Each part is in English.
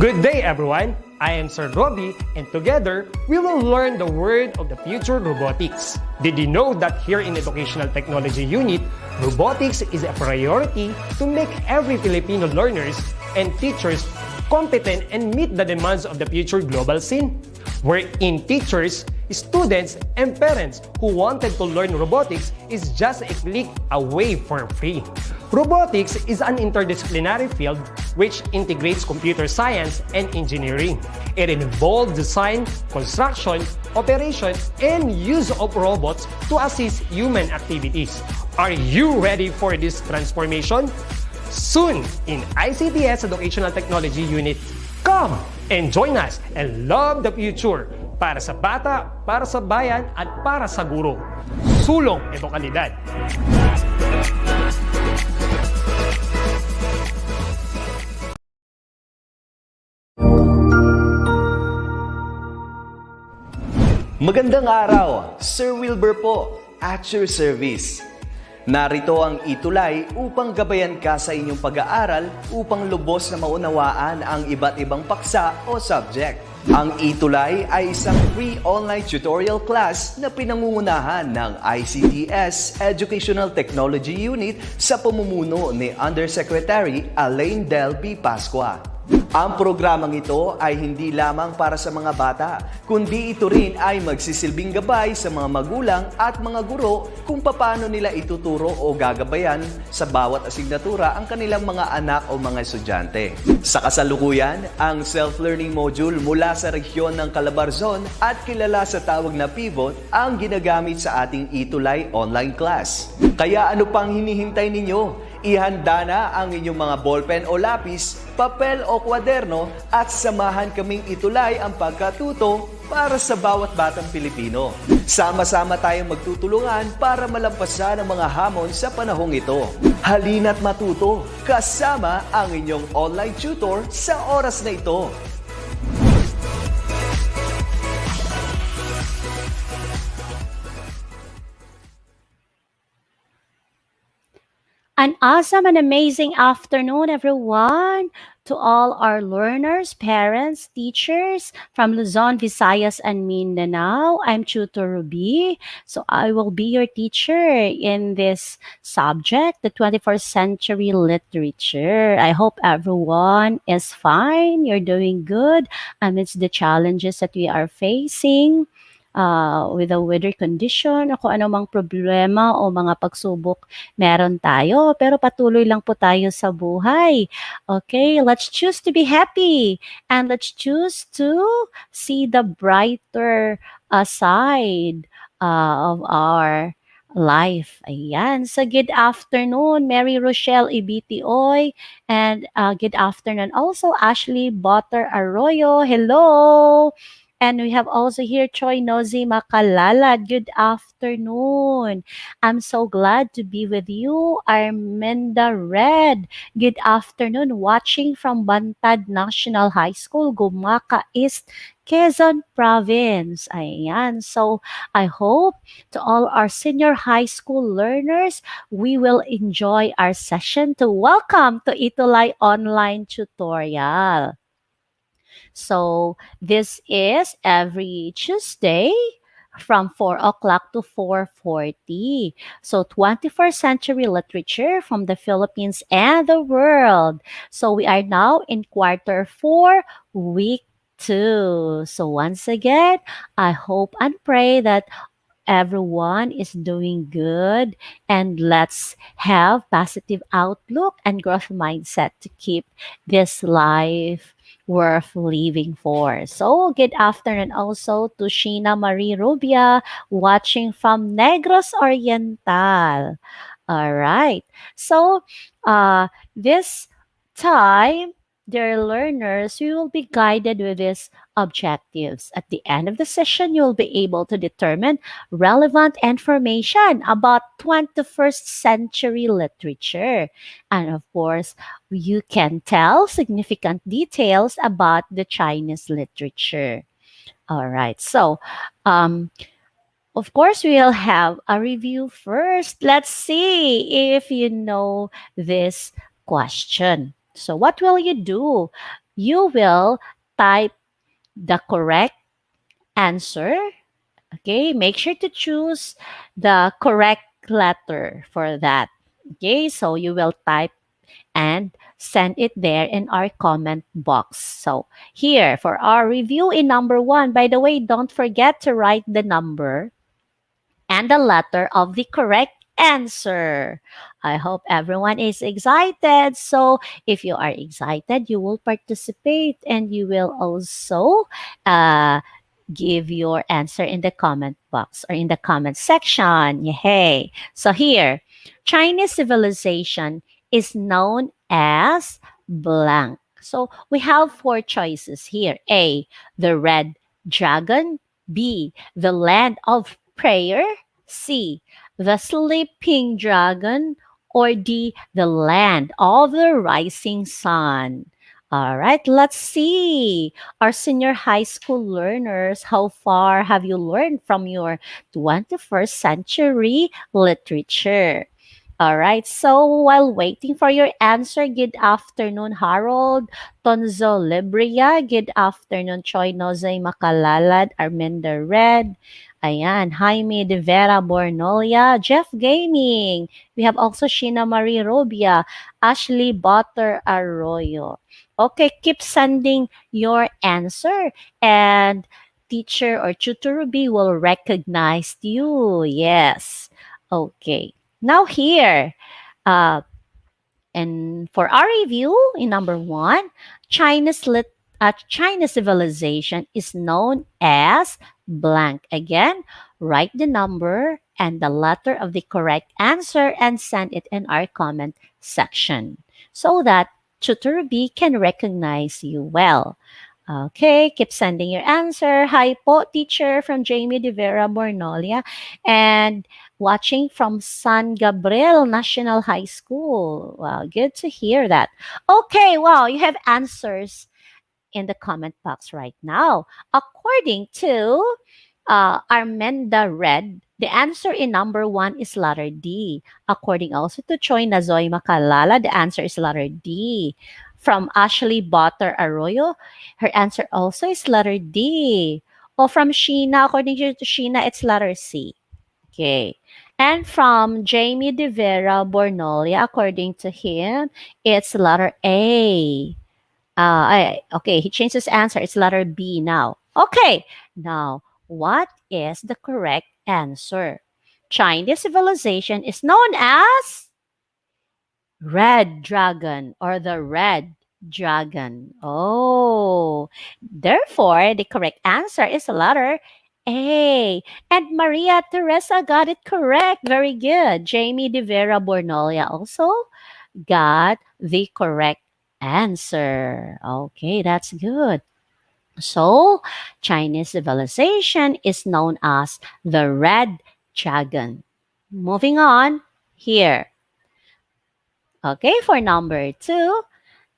Good day, everyone. I am Sir Robbie, and together, we will learn the word of the future, robotics. Did you know that here in Educational Technology Unit, robotics is a priority to make every Filipino learners and teachers competent and meet the demands of the future global scene? Wherein teachers, students, and parents who wanted to learn robotics is just a click away for free. Robotics is an interdisciplinary field which integrates computer science and engineering. It involves design, construction, operation, and use of robots to assist human activities. Are you ready for this transformation? Soon in ICT's Educational Technology Unit. Come and join us and love the future para sa bata, para sa bayan, at para sa guro. Sulong edukalidad. Magandang araw, Sir Wilbur po, at your service. Narito ang ETUlay upang gabayan ka sa inyong pag-aaral upang lubos na maunawaan ang iba't ibang paksa o subject. Ang ETUlay ay isang free online tutorial class na pinangungunahan ng ICT's Educational Technology Unit sa pamumuno ni Undersecretary Elaine Del B. Pascua. Ang programang ito ay hindi lamang para sa mga bata, kundi ito rin ay magsisilbing gabay sa mga magulang at mga guro kung paano nila ituturo o gagabayan sa bawat asignatura ang kanilang mga anak o mga estudyante. Sa kasalukuyan, ang self-learning module mula sa rehiyon ng Calabarzon at kilala sa tawag na pivot ang ginagamit sa ating ETUlay online class. Kaya ano pang hinihintay ninyo? Ihanda na ang inyong mga ballpen o lapis, papel o kwaderno at samahan kaming itulay ang pagkatuto para sa bawat batang Pilipino. Sama-sama tayong magtutulungan para malampasan ang mga hamon sa panahong ito. Halina't matuto kasama ang inyong online tutor sa oras na ito. An awesome and amazing afternoon, everyone, to all our learners, parents, teachers from Luzon, Visayas, and Mindanao. I'm Tutor Ruby, so I will be your teacher in this subject, the 21st century literature. I hope everyone is fine. You're doing good amidst the challenges that we are facing. With the weather condition o kung anumang problema o mga pagsubok meron tayo. Pero patuloy lang po tayo sa buhay. Okay, let's choose to be happy and let's choose to see the brighter side of our life. Ayan. So, good afternoon, Mary Rochelle Ibitioy. And good afternoon also, Ashley Butter Arroyo. Hello. And we have also here Choi Nozi Makalala. Good afternoon. I'm so glad to be with you. Armenda Red. Good afternoon. Watching from Bantad National High School, Gumaka East, Quezon Province. Ayan. So I hope to all our senior high school learners, we will enjoy our session. Welcome to ETUlay Online Tutorial. So this is every Tuesday from 4 o'clock to 4:40. So 21st century literature from the Philippines and the world. So we are now in quarter 4, week 2. So once again, I hope and pray that everyone is doing good, and let's have positive outlook and growth mindset to keep this life worth living for. So, good afternoon also to Sheena Marie Rubia, watching from Negros Oriental. All right. So, this time, dear learners, we will be guided with these objectives. At the end of the session, you'll be able to determine relevant information about 21st century literature. And of course, you can tell significant details about the Chinese literature. All right. So, of course, we'll have a review first. Let's see if you know this question. So what will you do? you will type the correct answer. Okay, make sure to choose the correct letter for that. Okay, so you will type and send it there in our comment box. So, here for our review in number one, by the way, don't forget to write the number and the letter of the correct answer. I hope everyone is excited. So, if you are excited, you will participate and you will also uh, give your answer in the comment box or in the comment section. Yay. So here, Chinese civilization is known as blank. So we have four choices here. A, the red dragon. B, the land of prayer. C, the sleeping dragon. Or D, the land of the rising sun. All right, let's see our senior high school learners, how far have you learned from your 21st century literature? All right, so while waiting for your answer, good afternoon, Harold, Tonzo Libria, good afternoon, Choi Nozay Makalalad, Arminda Red, ayan, Jaime de Vera Bornolia, Jeff Gaming, we have also Sheena Marie Robia, Ashley Butter Arroyo. Okay, keep sending your answer and teacher or tutor Ruby will recognize you. Yes. Okay. Now here, uh, and for our review in number one, China civilization is known as blank. Again, write the number and the letter of the correct answer and send it in our comment section so that Tutor B can recognize you well. Okay, keep sending your answer. Hi po, teacher from Jamie de Vera Bornolia. And watching from San Gabriel National High School. Wow, good to hear that. Okay, wow, you have answers in the comment box right now. According to Armenda Red, the answer in number one is letter D. According also to Choi Nazoy Makalala, the answer is letter D. From Ashley Butter Arroyo, her answer also is letter D. O from Sheena, according to Sheena, it's letter C. Okay. And from Jamie De Vera Bornolia, according to him, it's letter A. Okay, he changed his answer. It's letter B now. Okay, now what is the correct answer? Chinese civilization is known as red dragon or the red dragon. Oh, therefore, the correct answer is letter A. And Maria Teresa got it correct. Very good. Jamie De Vera Bornolia also got the correct answer. Okay, that's good. So, Chinese civilization is known as the red dragon. Moving on here. Okay, for number two,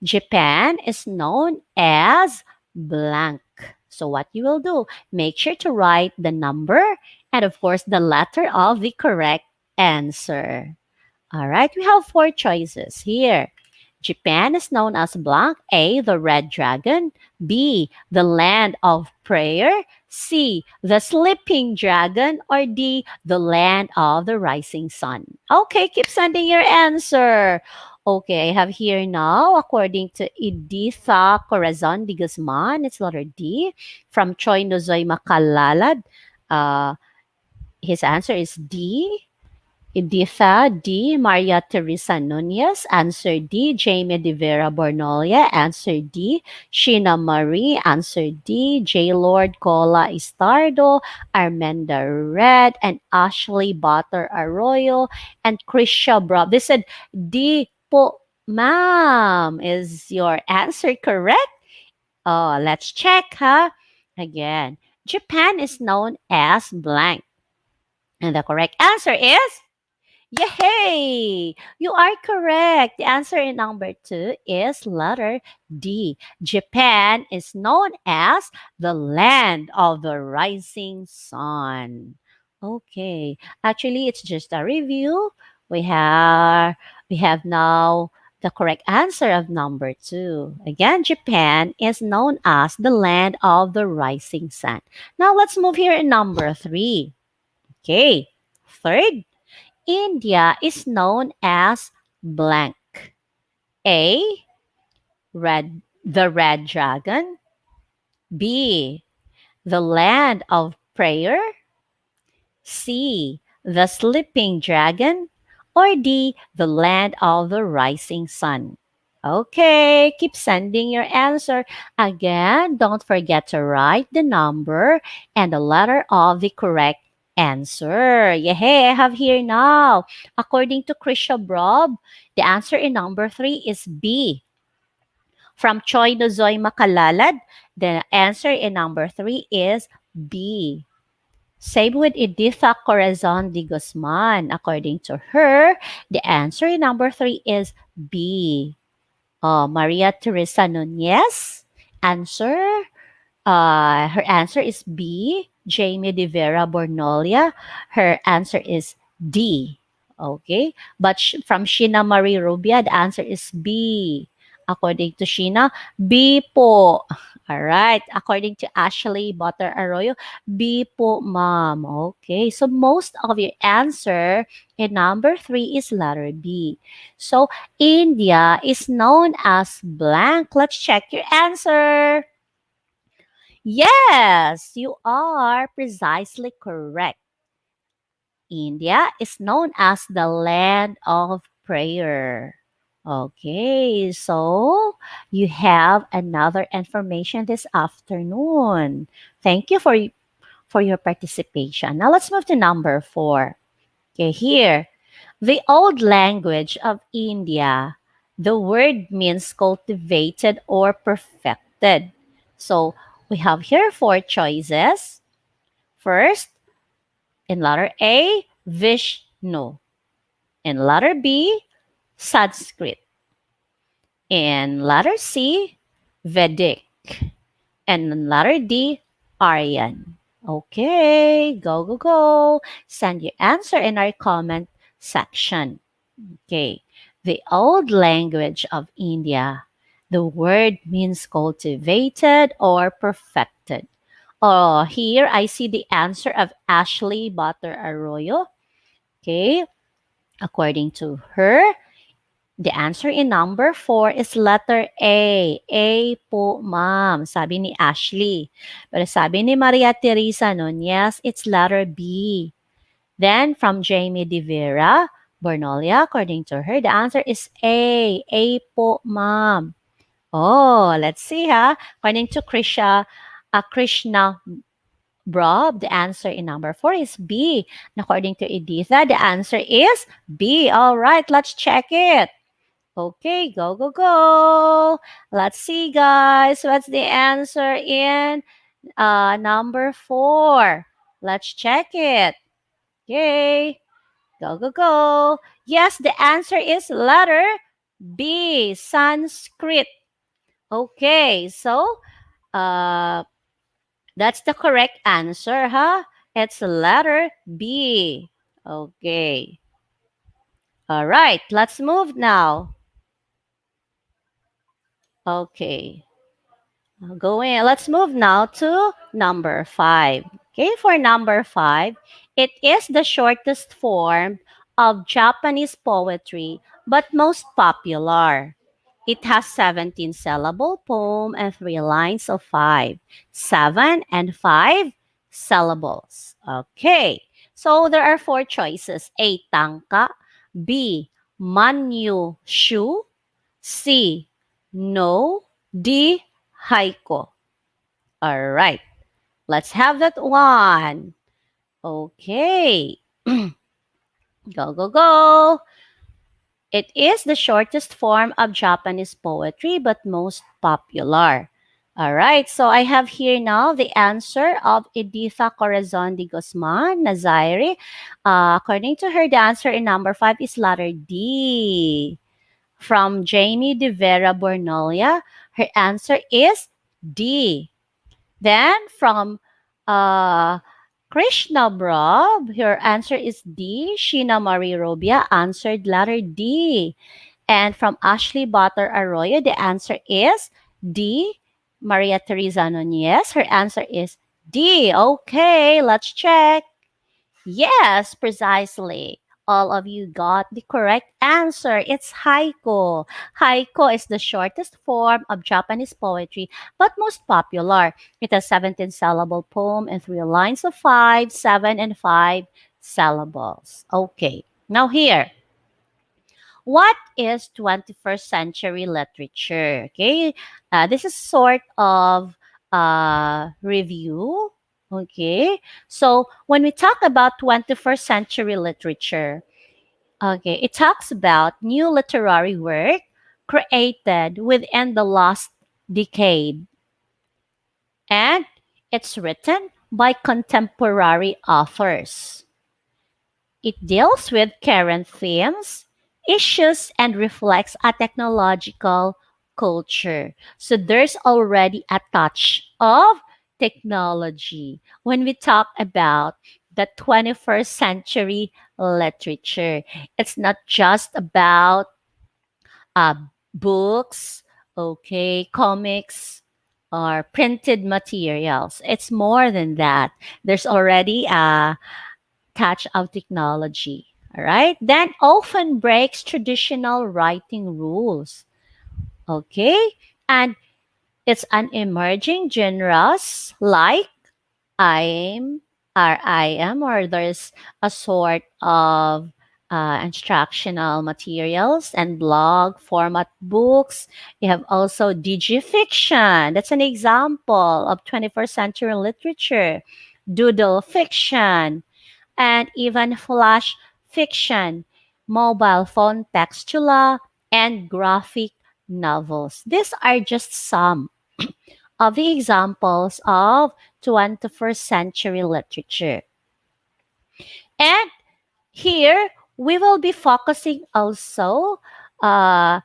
Japan is known as blank. So, what you will do, make sure to write the number and, of course, the letter of the correct answer. All right, we have four choices here. Japan is known as blank. A, the red dragon. B, the land of prayer. C, the sleeping dragon. Or D, the land of the rising sun. Okay, keep sending your answer. Okay, I have here now, according to Editha Corazon de Guzman, it's letter D. From Choi Nozoy Makalalad, his answer is D. Editha D. Maria Teresa Nunez. Answer D. Jamie De Vera Bornolia. Answer D. Sheena Marie. Answer D. J. Lord Cola Istardo. Armenda Red. And Ashley Butter Arroyo. And Krisha Brob. They said D po, ma'am. Is your answer correct? Oh, let's check, huh? Again, Japan is known as blank. And the correct answer is yay! You are correct. The answer in number two is letter D. Japan is known as the land of the rising sun. Okay. Actually, it's just a review. We have now The correct answer of number two. Again, Japan is known as the land of the rising sun. Now let's move here in number three. Okay. Third, India is known as blank. A, the red dragon. B, the land of prayer. C, the sleeping dragon. Or D, the land of the rising sun. Okay, keep sending your answer. Again, don't forget to write the number and the letter of the correct answer. Yay, I have here now. According to Krisha Brob, the answer in number three is B. From Choi Nozoy Makalalad, the answer in number three is B. Same with Editha Corazon de Guzman. According to her, the answer in number three is B. Maria Teresa Nunez, answer. Her answer is B. Jamie De Vera Bornolia, her answer is D. Okay, but from Sheena Marie Rubia, the answer is B. According to Sheena, B po. All right. According to Ashley Butter Arroyo, B po, ma'am. Okay. So most of your answer in number three is letter B. So India is known as blank. Let's check your answer. Yes, you are precisely correct. India is known as the land of prayer. Okay, so you have another information this afternoon. Thank you for your participation. Now let's move to number four. Okay, here, the old language of India. The word means cultivated or perfected. So we have here four choices. First, in letter A, Vishnu. In letter B, Sanskrit. In letter C, Vedic. And in letter D, Aryan. Okay, go, go, go. Send your answer in our comment section. Okay, the old language of India. The word means cultivated or perfected. Oh, here I see the answer of Ashley Butter Arroyo. Okay, according to her, the answer in number four is letter A. A po, ma'am. Sabi ni Ashley. Pero sabi ni Maria Teresa Nunez, it's letter B. Then from Jamie De Vera Bornolia, according to her, the answer is A. A po, ma'am. Oh, let's see ha. According to Krishna Brob, the answer in number four is B. And according to Editha, the answer is B. All right, let's check it. Okay, go, go, go. Let's see, guys. What's the answer in number four? Let's check it. Okay, go, go, go. Yes, the answer is letter B, Sanskrit. Okay, so that's the correct answer, huh? It's letter B. Okay. All right, let's move now. Okay. Let's move now to number five. Okay, for number five, it is the shortest form of Japanese poetry, but most popular. It has 17 syllable poem and 3 lines of 5. 7 and 5 syllables. Okay. So there are 4 choices. A, tangka. B, manyu shu. C, no. D, haiku. All right. Let's have that one. Okay. Go, go, go. It is the shortest form of Japanese poetry, but most popular. All right, so I have here now the answer of Editha Corazon de Guzman Nazaire. According to her, the answer in number 5 is letter D. From Jamie De Vera Bornolia, her answer is D. Then from Krishna Brob, her answer is D. Sheena Marie Robia answered letter D. And from Ashley Butter Arroyo, the answer is D. Maria Teresa Nunez, her answer is D. Okay, let's check. Yes, precisely. All of you got the correct answer. It's haiku. Haiku is the shortest form of Japanese poetry, but most popular. It has 17 syllable poem and three lines of 5, 7, and 5 syllables. Okay. Now here, what is 21st century literature? Okay, this is sort of review. Okay, so when we talk about 21st century literature, okay, it talks about new literary work created within the last decade, and it's written by contemporary authors. It deals with current themes, issues, and reflects a technological culture. So there's already a touch of technology when we talk about the 21st century literature. It's not just about uh, books, okay, comics, or printed materials. It's more than that. There's already a touch of technology. All right. Then often breaks traditional writing rules. Okay. And it's an emerging genres like IM or IM, or there's a sort of instructional materials and blog format books. You have also digifiction. That's an example of 21st century literature. Doodle fiction, and even flash fiction, mobile phone textula, and graphic novels. These are just some of the examples of 21st century literature. And here we will be focusing also uh,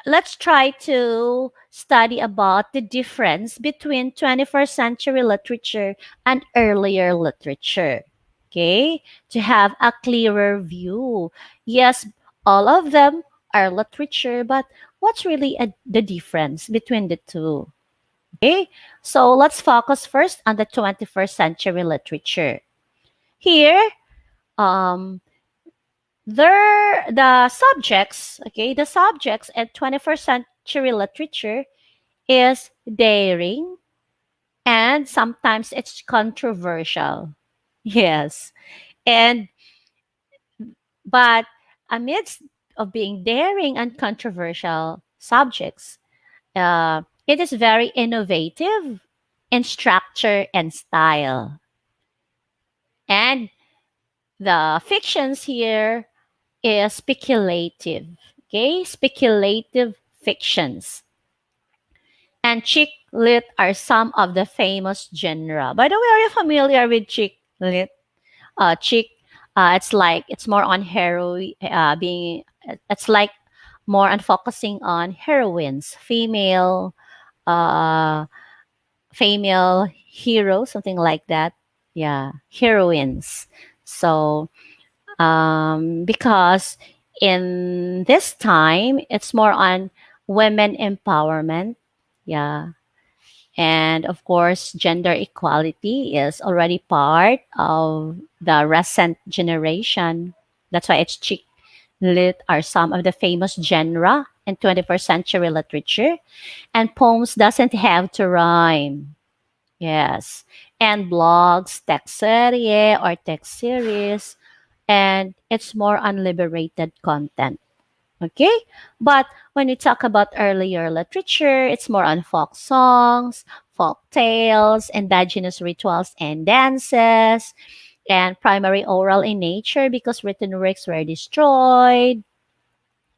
let's try to study about the difference between 21st century literature and earlier literature. Okay, to have a clearer view. Yes, all of them are literature, but what's really the difference between the two? Okay, so let's focus first on the 21st century literature. Here, um, the subjects, okay, the subjects at 21st century literature is daring, and sometimes it's controversial. Yes. And but amidst of being daring and controversial subjects, it is very innovative in structure and style. And the fictions here is speculative. Okay, speculative fictions. And chick lit are some of the famous genre. By the way, are you familiar with chick lit? Chick, it's like it's more on being. It's like more on focusing on heroines, uh, female heroes, something like that. Yeah, heroines. So because in this time it's more on women empowerment, yeah, and of course gender equality is already part of the recent generation. That's why it's chick lit are some of the famous genre in 21st century literature, and poems doesn't have to rhyme. Yes. And blogs, text serie or text series, and it's more unliberated content. Okay? But when we talk about earlier literature, it's more on folk songs, folk tales, indigenous rituals and dances, and primary oral in nature because written works were destroyed.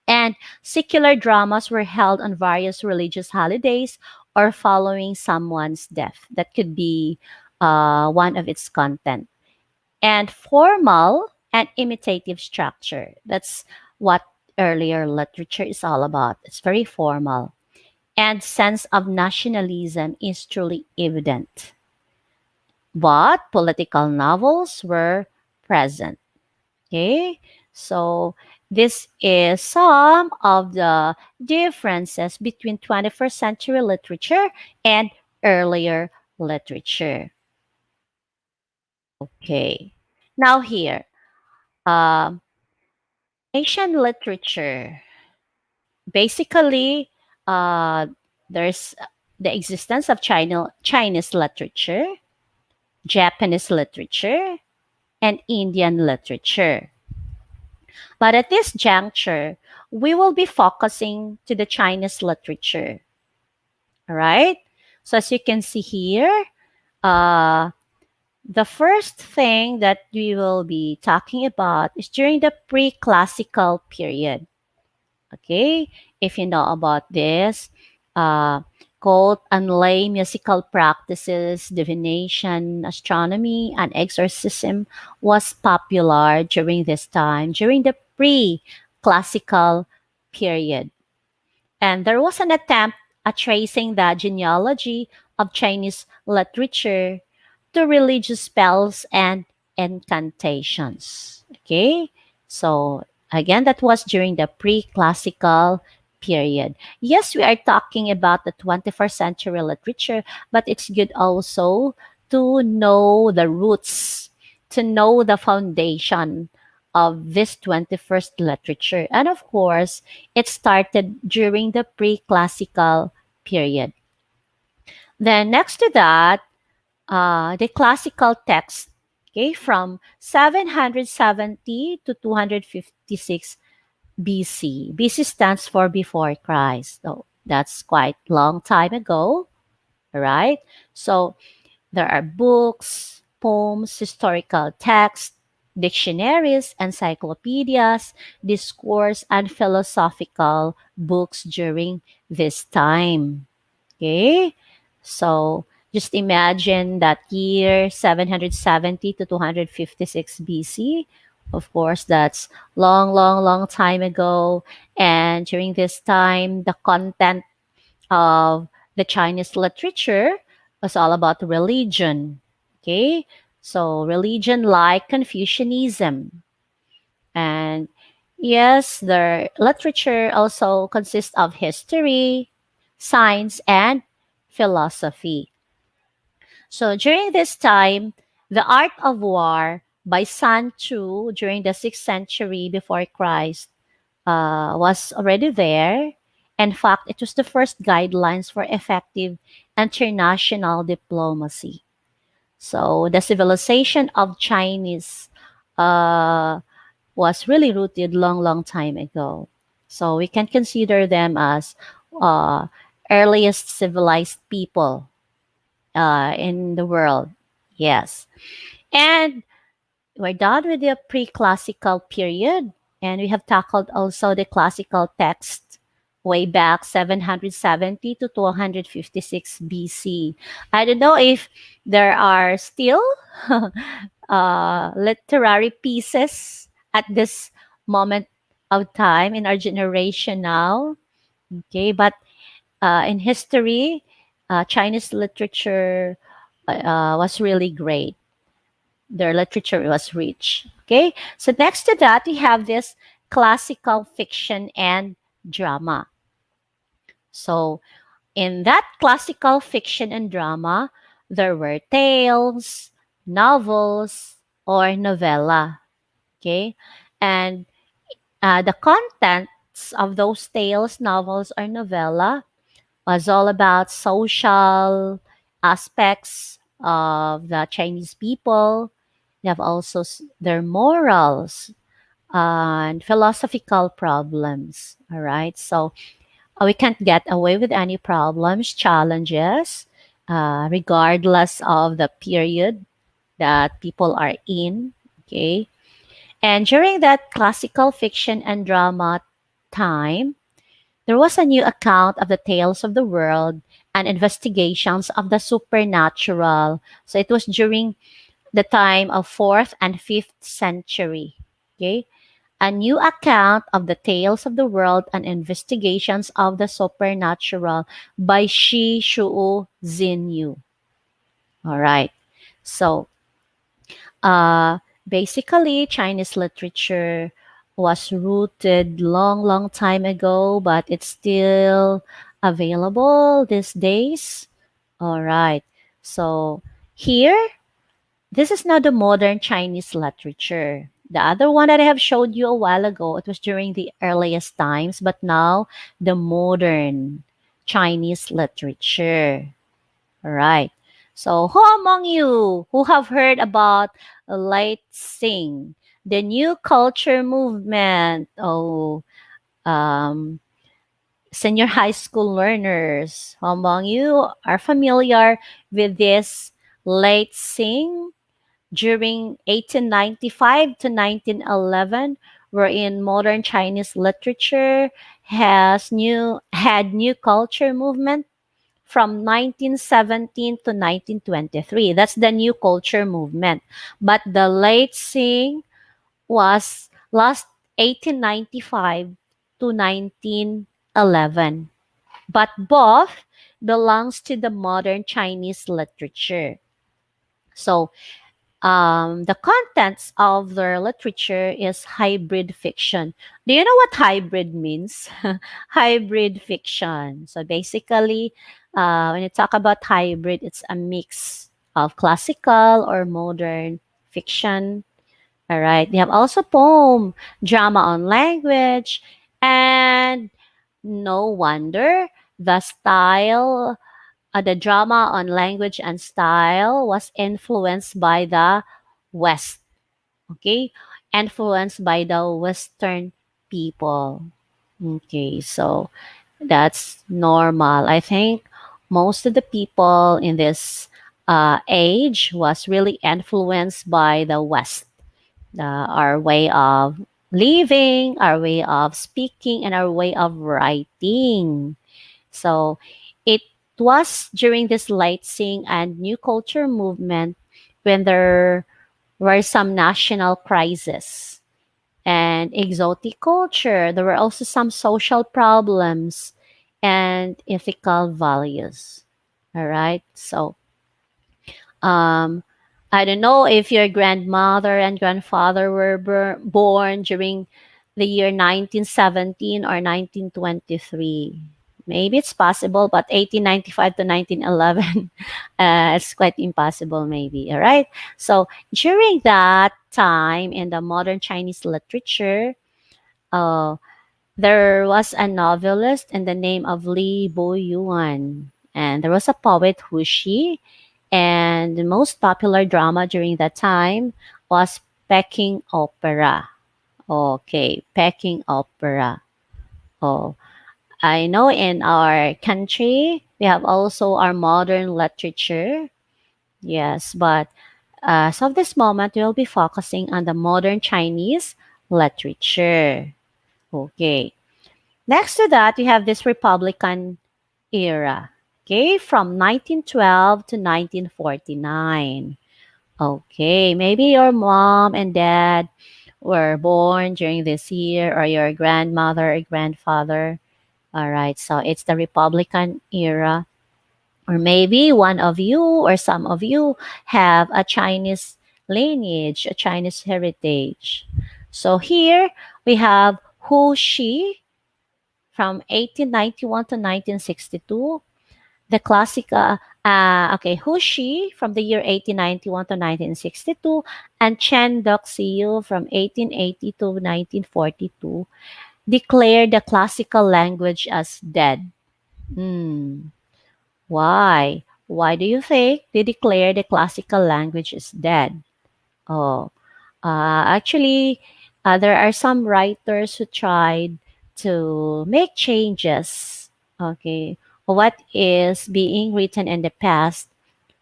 And secular dramas were held on various religious holidays or following someone's death. That could be one of its content. And formal and imitative structure. That's what earlier literature is all about. It's very formal. And sense of nationalism is truly evident. But political novels were present. Okay? So This is some of the differences between 21st century literature and earlier literature. Okay. Now here, um, Asian literature. Basically, uh, there's the existence of Chinese literature, Japanese literature, and Indian literature. But at this juncture, we will be focusing to the Chinese literature. All right. So as you can see here, uh, the first thing that we will be talking about is during the pre-classical period. Okay, if you know about this, uh, called unlay musical practices, divination, astronomy, and exorcism was popular during this time, during the pre-classical period. And there was an attempt at tracing the genealogy of Chinese literature to religious spells and incantations. Okay, so again, that was during the pre classical period. Yes, we are talking about the 21st century literature, but it's good also to know the roots, to know the foundation of this 21st literature. And of course, it started during the pre-classical period. Then next to that, the classical text, okay, from 770 to 256 BC. BC stands for before Christ. So that's quite long time ago, all right? So there are books, poems, historical texts, dictionaries, encyclopedias, discourse, and philosophical books during this time. Okay? So just imagine that year 770 to 256 BC. Of course, that's long, long, long time ago. And during this time, the content of the Chinese literature was all about religion. Okay, so religion like Confucianism. And yes, the literature also consists of history, science, and philosophy. So during this time, the Art of War by Sun Tzu during the 6th century before Christ was already there. In fact, it was the first guidelines for effective international diplomacy. So the civilization of Chinese uh, was really rooted long, long time ago. So we can consider them as uh, earliest civilized people in the world. Yes. And we're done with the pre-classical period, and we have tackled also the classical text way back 770 to 256 BC. I don't know if there are still literary pieces at this moment of time in our generation now. Okay, but in history, Chinese literature was really great. Their literature was rich. Okay, so next to that, we have this classical fiction and drama. So, in that classical fiction and drama, there were tales, novels, or novella. Okay, and the contents of those tales, novels, or novella was all about social aspects of the Chinese people. They have also their morals and philosophical problems. All right. So we can't get away with any problems, challenges, regardless of the period that people are in. Okay. And during that classical fiction and drama time, there was a new account of the tales of the world and investigations of the supernatural. So it was during the time of 4th and 5th century. Okay? A new account of the tales of the world and investigations of the supernatural by Shi Shu Xinyu. All right. So, uh, basically, Chinese literature was rooted long, long time ago, but it's still available these days. All right. So here, this is now the modern Chinese literature. The other one that I have showed you a while ago, it was during the earliest times, but now the modern Chinese literature. All right. So, who among you who have heard about Light Sing, the new culture movement? Oh, um, senior high school learners, who among you are familiar with this Light Sing during 1895 to 1911, wherein modern Chinese literature had new culture movement from 1917 to 1923. That's the new culture movement. But the late Sing was last 1895 to 1911. But both belongs to the modern Chinese literature. So the contents of their literature is hybrid fiction. Do you know what hybrid means? Hybrid fiction. So basically, when you talk about hybrid, it's a mix of classical or modern fiction. All right. They have also poem, drama on language, and no wonder the drama on language and style was influenced by the West, okay? Influenced by the Western people. Okay, so that's normal. I think most of the people in this age was really influenced by the West, our way of living, our way of speaking, and our way of writing. So it was during this Lightsing and New Culture movement when there were some national crises and exotic culture. There were also some social problems and ethical values. All right. So um, I don't know if your grandmother and grandfather were born during the year 1917 or 1923. Maybe it's possible, but 1895 to 1911, it's quite impossible, maybe. All right. So during that time in the modern Chinese literature, uh, there was a novelist in the name of Li Boyuan, and there was a poet Hu Shi, and the most popular drama during that time was Peking Opera. Okay, Peking Opera. Oh, I know in our country we have also our modern literature. Yes, but as of this moment, we'll be focusing on the modern Chinese literature. Okay. Next to that, we have this Republican era. Okay, from 1912 to 1949. Okay, maybe your mom and dad were born during this year, or your grandmother or grandfather. All right, so it's the Republican era. Or maybe one of you or some of you have a Chinese lineage, a Chinese heritage. So here we have Hu Shi from 1891 to 1962. The classical, Hu Shi from the year 1891 to 1962, and Chen Doxiu from 1880 to 1942 declared the classical language as dead. Hmm. Why? Why do you think they declare the classical language is dead? Oh, actually, there are some writers who tried to make changes. Okay, what is being written in the past.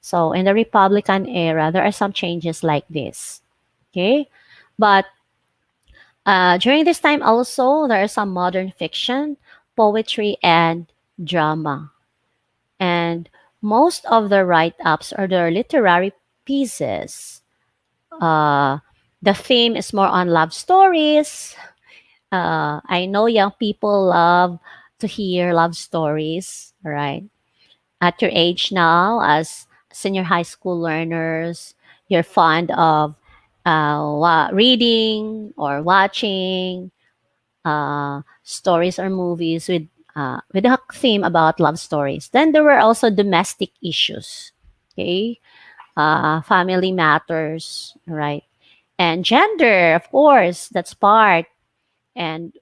So, in the Republican era, there are some changes like this. Okay, but during this time also, there are some modern fiction, poetry, and drama. And most of the write ups or the literary pieces, uh, the theme is more on love stories. I know young people love to hear love stories, right? At your age now, as senior high school learners, you're fond of reading or watching stories or movies with a theme about love stories. Then there were also domestic issues, okay, family matters, right, and gender, of course, that's part, and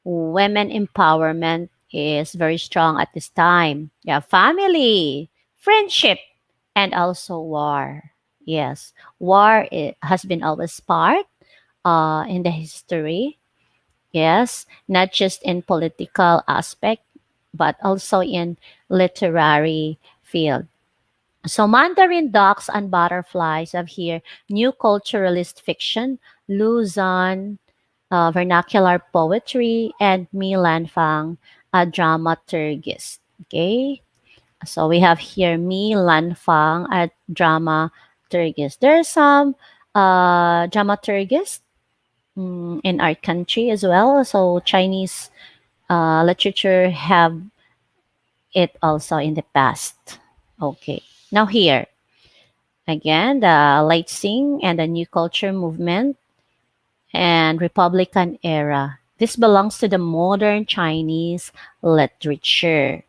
women empowerment is very strong at this time. Yeah, family, friendship, and also war. Yes, war has been always part in the history. Yes, not just in political aspect, but also in literary field. So Mandarin Ducks and Butterflies have here new culturalist fiction, Luzon, vernacular poetry, and Mi Lanfang, a dramaturgist. Okay, so we have here Mi Lanfang, a dramaturgist. There are some dramaturgists in our country as well. So Chinese literature have it also in the past. Okay, now here again the late Sing and the New Culture movement and Republican era. This belongs to the modern Chinese literature.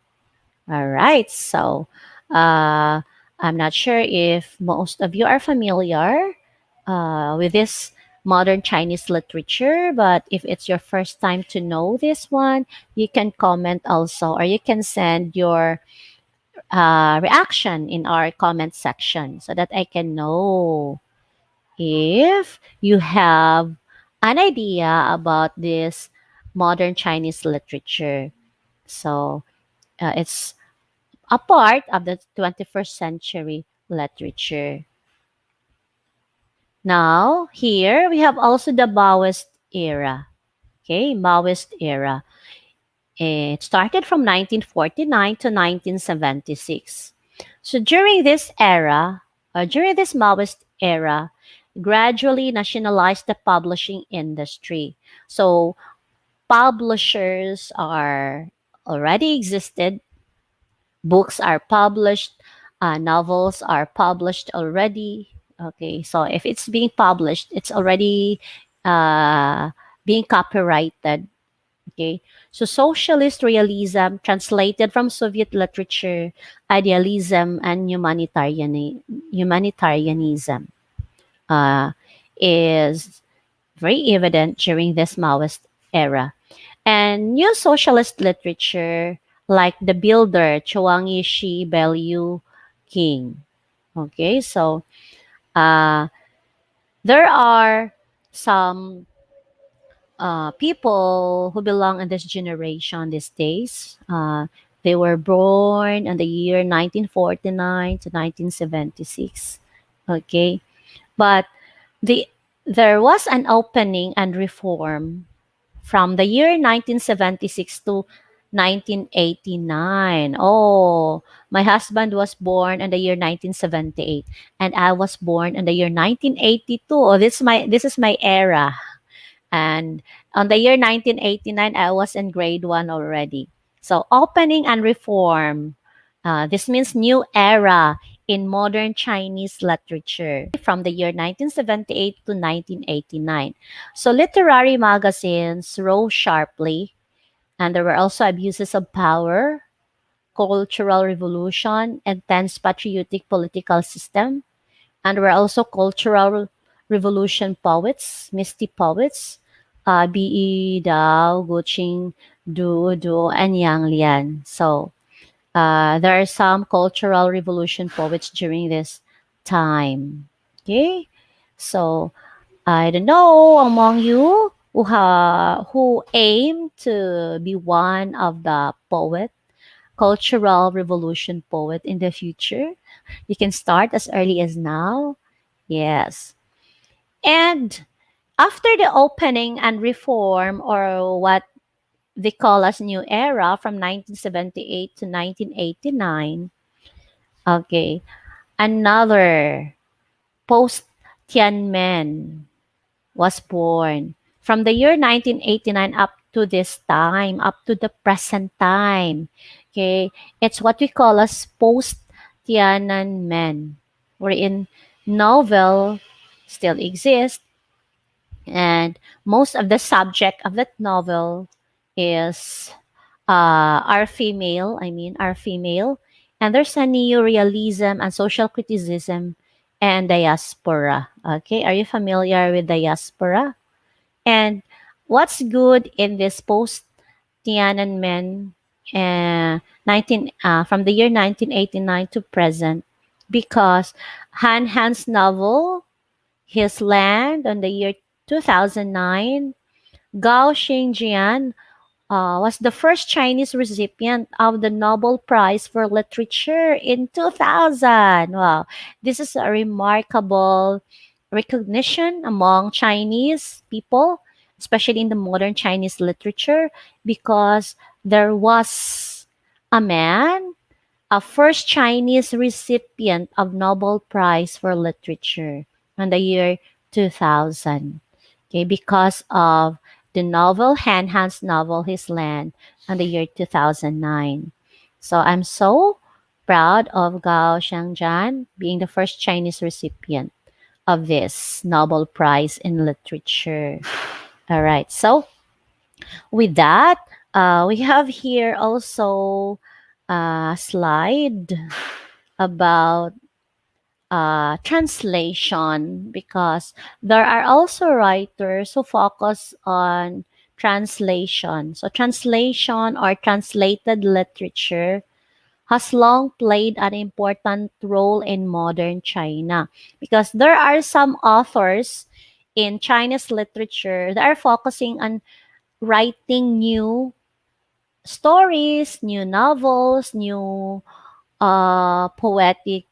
All right, so uh, I'm not sure if most of you are familiar with this modern Chinese literature, but if it's your first time to know this one, you can comment also, or you can send your reaction in our comment section so that I can know if you have an idea about this modern Chinese literature. So it's a part of the 21st century literature. Now, here we have also the Maoist era. Okay, Maoist era. It started from 1949 to 1976. So during this era, during this Maoist era, gradually nationalized the publishing industry. So publishers are already existed, books are published, novels are published already. Okay, so if it's being published, it's already uh, being copyrighted. Okay, so socialist realism translated from Soviet literature, idealism, and humanitarianism uh, is very evident during this Maoist era. And new socialist literature like The Builder, Chuang Yi Bellew King. Okay, so uh, there are some people who belong in this generation these days. They were born in the year 1949 to 1976. Okay, but the there was an opening and reform from the year 1976 to 1989. Oh, my husband was born in the year 1978 and I was born in the year 1982. Oh, this is my era. And on the year 1989, I was in grade 1 already. So opening and reform. This means new era in modern Chinese literature from the year 1978 to 1989. So literary magazines rose sharply, and there were also abuses of power, cultural revolution, intense patriotic political system, and there were also cultural revolution poets, misty poets, B.E. Dao, Guqing, Du, and Yang Lian. So there are some cultural revolution poets during this time. Okay, so I don't know among you who aim to be one of the cultural revolution poet in the future. You can start as early as now. Yes. And after the opening and reform, or what they call as new era from 1978 to 1989, okay, another post Tiananmen was born. From the year 1989 up to this time, up to the present time, okay, it's what we call as post Tiananmen, wherein novel still exist, and most of the subject of that novel is are female. I mean, are female, and there's a neo-realism and social criticism and diaspora. Okay, are you familiar with diaspora? And what's good in this post Tiananmen from the year 1989 to present, because Han Han's novel, His Land, on the year 2009, Gao Xingjian was the first Chinese recipient of the Nobel Prize for Literature in 2000. Wow, this is a remarkable recognition among Chinese people, especially in the modern Chinese literature, because there was a man, a first Chinese recipient of Nobel Prize for Literature in the year 2000. Okay, because of the novel, Han Han's novel, His Land, in the year 2009. So I'm so proud of Gao Xiangjian being the first Chinese recipient of this Nobel Prize in Literature. All right. So with that, we have here also a slide about translation, because there are also writers who focus on translation. So, translation or translated literature has long played an important role in modern China, because there are some authors in Chinese literature that are focusing on writing new stories, new novels, new poetic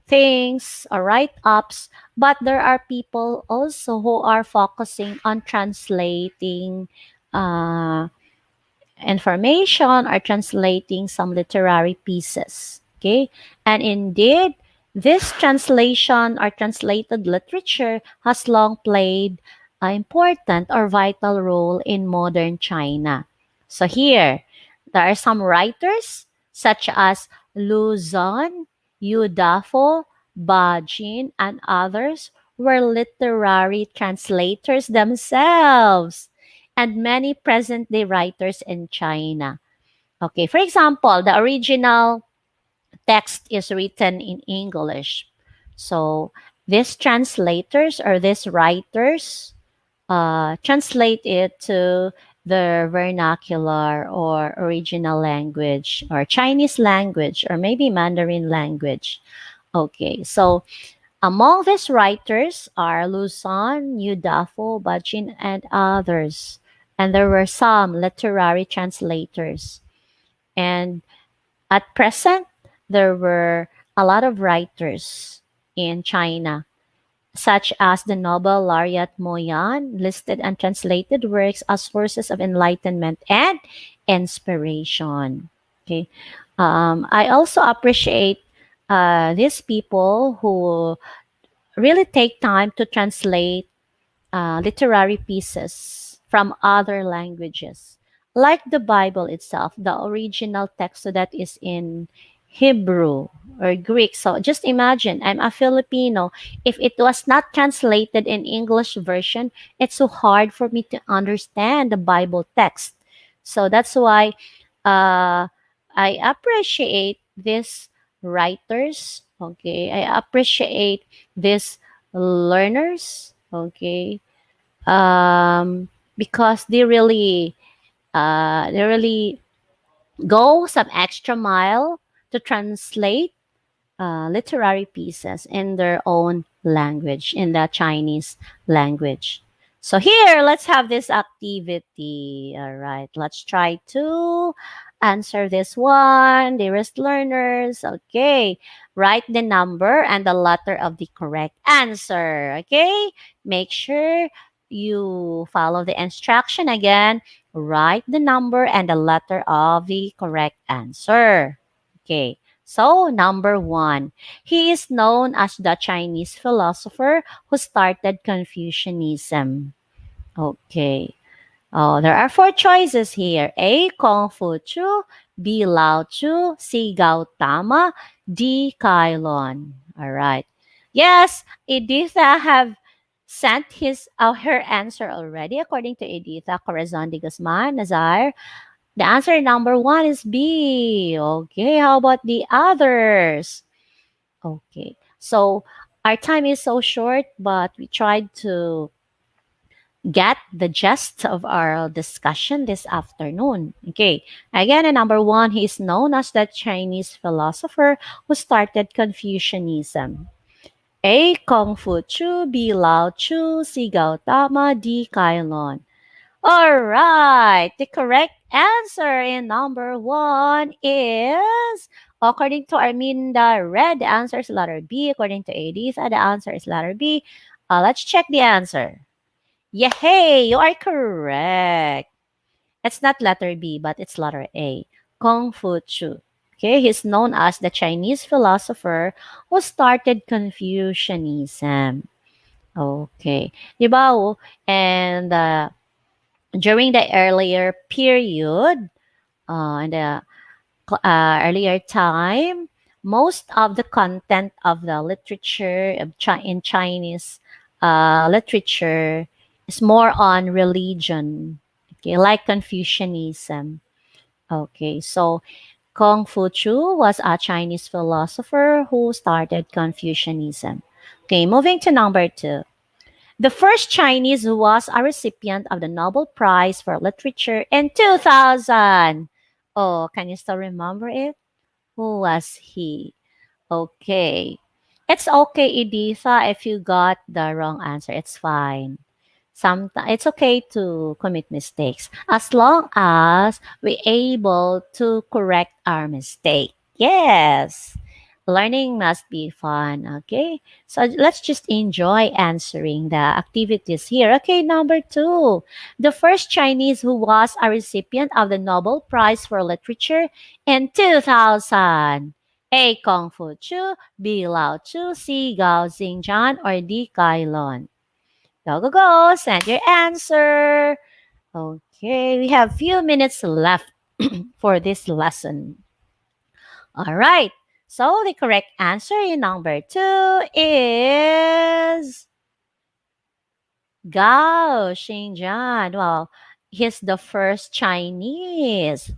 things or write-ups, but there are people also who are focusing on translating uh, information or translating some literary pieces. Okay, and indeed, this translation or translated literature has long played an important or vital role in modern China. So here, there are some writers such as Lu Zon, Yu Dafo, Ba Jin, and others were literary translators themselves, and many present day writers in China. Okay, for example, the original text is written in English. So these translators or these writers translate it to the vernacular or original language or Chinese language or maybe Mandarin language. Okay, so among these writers are Luzon, Udafo, Bajin, and others. And there were some literary translators. And at present, there were a lot of writers in China, such as the Nobel laureate Mo Yan, listed and translated works as sources of enlightenment and inspiration. Okay, I also appreciate these people who really take time to translate literary pieces from other languages, like the Bible itself, the original text, so that is in Hebrew or Greek. So just imagine, I'm a Filipino. If it was not translated in English version, it's so hard for me to understand the Bible text. So that's why uh, I appreciate these writers. Okay, I appreciate these learners. Okay, because they really go some extra mile to translate literary pieces in their own language, in the Chinese language. So here, let's have this activity. All right, let's try to answer this one, dearest learners. Okay, write the number and the letter of the correct answer. Okay, make sure you follow the instruction again. Write the number and the letter of the correct answer. Okay. So, number one, he is known as the Chinese philosopher who started Confucianism. Okay. Oh, there are four choices here. A. Confucius, B. Lao Tzu, C. Gautama, D. Kylon. All right. Yes, Editha have sent her answer already according to Editha Corazon de Guzman. Nazar, the answer number 1 is B. Okay, how about the others? Okay, so our time is so short, but we tried to get the gist of our discussion this afternoon. Okay, again, number 1, he is known as the Chinese philosopher who started Confucianism. A. Kung Fu Chu, B. Lao Chu, C. Gautama, D. Kylon. All right, the correct answer in number 1 is, according to Arminda Red, the answer is letter B. According to Editha, the answer is letter B. Let's check the answer. Yay, you are correct. It's not letter B, but it's letter A. Kung Fu Chu. Okay, he's known as the Chinese philosopher who started Confucianism. Okay. Diba? And during the earlier period, in the earlier time, most of the content of the literature in Chinese literature is more on religion, okay, like Confucianism. Okay, so Kung Fu Chu was a Chinese philosopher who started Confucianism. Okay, moving to number 2. The first Chinese who was a recipient of the Nobel Prize for Literature in 2000. Oh, can you still remember it? Who was he? Okay. It's okay, Editha, if you got the wrong answer. It's fine. Sometimes it's okay to commit mistakes as long as we're able to correct our mistake. Yes. Learning must be fun, okay? So let's just enjoy answering the activities here. Okay, number 2. The first Chinese who was a recipient of the Nobel Prize for Literature in 2000. A. Kung Fu Chu, B. Lao Chu, C. Gao Xingjian, or D. Kylon. Go, go, go. Send your answer. Okay, we have few minutes left for this lesson. All right. So the correct answer in number 2 is Gao Xingjian. Well, he's the first Chinese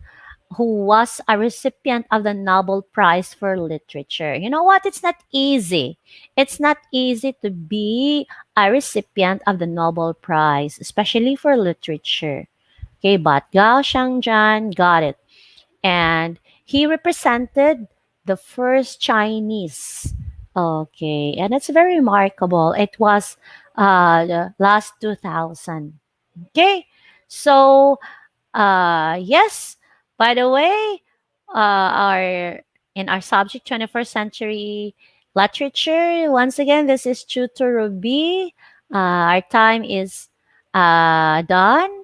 who was a recipient of the Nobel Prize for Literature. You know what? It's not easy. It's not easy to be a recipient of the Nobel Prize, especially for literature. Okay, but Gao Xingjian got it. And he represented the first Chinese. Okay, and it's very remarkable. It was the last 2000. Okay, so yes, by the way, our in our subject 21st century literature, once again, this is Tutor Ruby. Our time is done.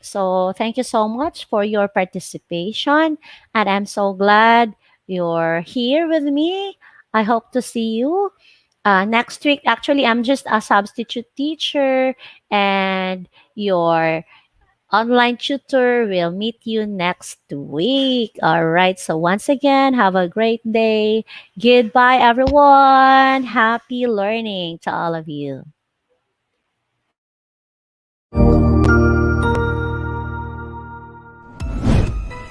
So thank you so much for your participation, and I'm so glad you're here with me. I hope to see you next week. Actually, I'm just a substitute teacher, and your online tutor will meet you next week. All right. So once again, have a great day. Goodbye, everyone. Happy learning to all of you.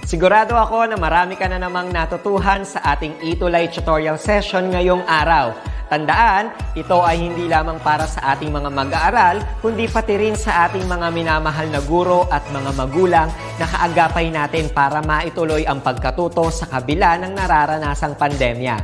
Sigurado ako na marami ka na namang natutuhan sa ating ETUlay tutorial session ngayong araw. Tandaan, ito ay hindi lamang para sa ating mga mag-aaral, kundi pati rin sa ating mga minamahal na guro at mga magulang na kaagapay natin para maituloy ang pagkatuto sa kabila ng nararanasang pandemya.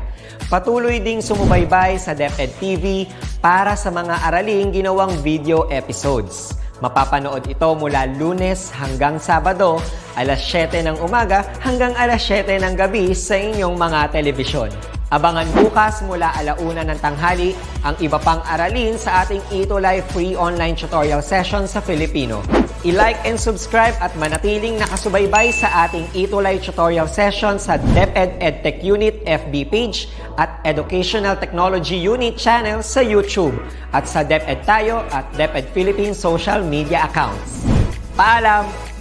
Patuloy ding sumubaybay sa DepEd TV para sa mga araling ginawang video episodes. Mapapanood ito mula Lunes hanggang Sabado, alas 7 ng umaga hanggang alas 7 ng gabi sa inyong mga telebisyon. Abangan bukas mula 1:00 ng tanghali ang iba pang aralin sa ating ETUlay free online tutorial session sa Filipino. I-like and subscribe at manatiling nakasubaybay sa ating ETUlay tutorial session sa DepEd Edtech Unit FB page at Educational Technology Unit channel sa YouTube at sa DepEd Tayo at DepEd Philippines social media accounts. Paalam!